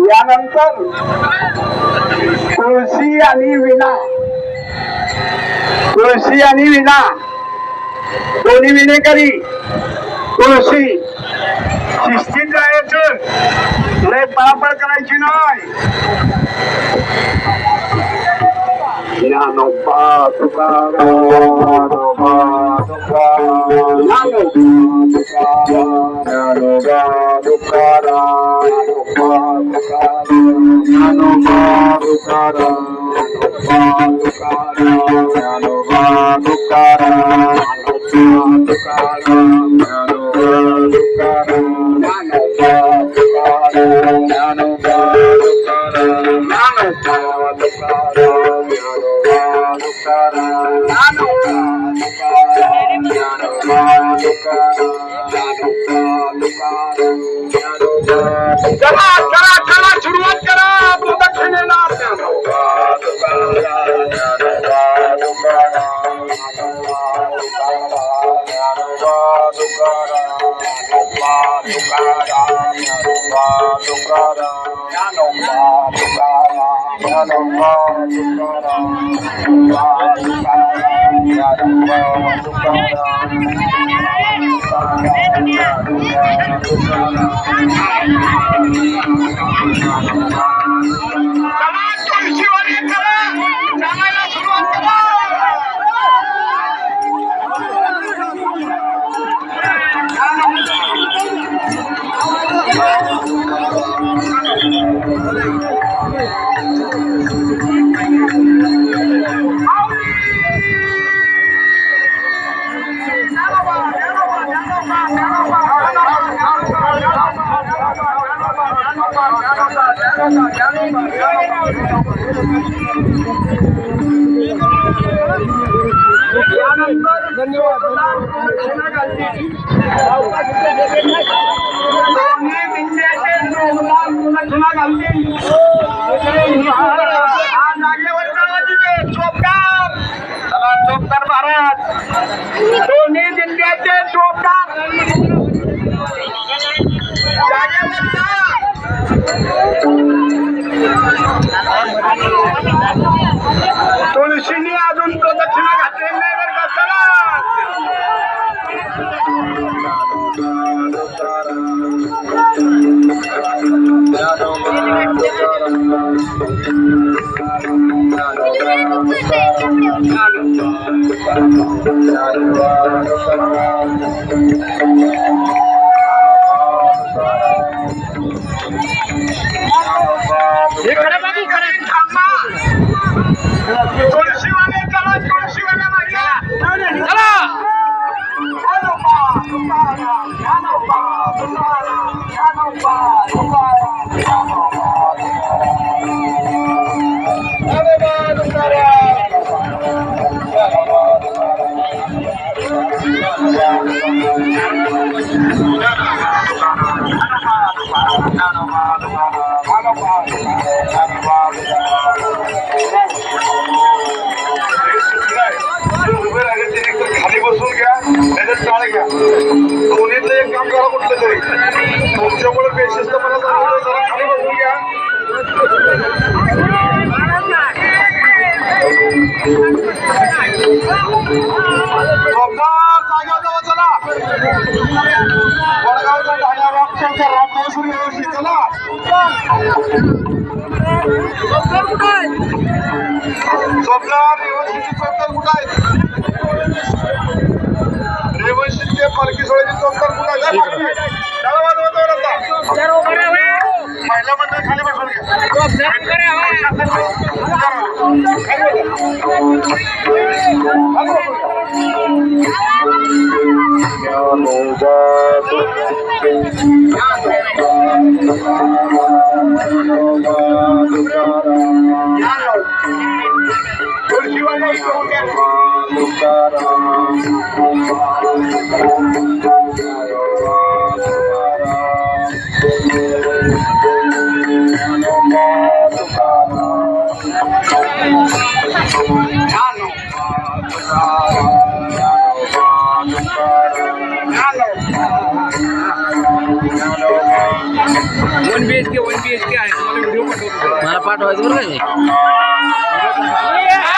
यानंतर तुळशी आणि विणा, तुळशी आणि विणा दोन्ही विणेकरी. तुळशी शिस्तीत राहायचं, लय पळापळ करायची नाही. ज्ञानोबा तुकाराम, ज्ञानोबा तुकाराम, ज्ञानोबा तुकाराम, ज्ञानोबा तुकाराम, ज्ञानोबा तुकाराम, चला चला चला सुरुवात करा प्रदक्षिणेला. चोपदार महाराज दोन्ही जिल्ह्याचे चोपदार तुळशीने अजून प्रदक्षिणा घातलेली नाही बरं का. चला तुळशीवाले चला, तुळशीवाल्या महिला चला. जरा घ्या दोन्हीतलं एक काम करा कुठलं तरी तुमच्यामुळे बेशिस्तपणा जरा खाली बसून घ्या जागेवर चला वडगावचा ढाण्या रामशंकर रामनाथपुरी व्यवस्थित चला चोपदार रेवणशिंदे चोपदार कुठं आहेत रेवणशिंदे पालखी सोहळ्याचे चोपदार कुठं आहेत महिला मंडळ खाली बसून वन BHK आहे मला व्हिडिओ पाठवतो मला पाठवायचं बरं का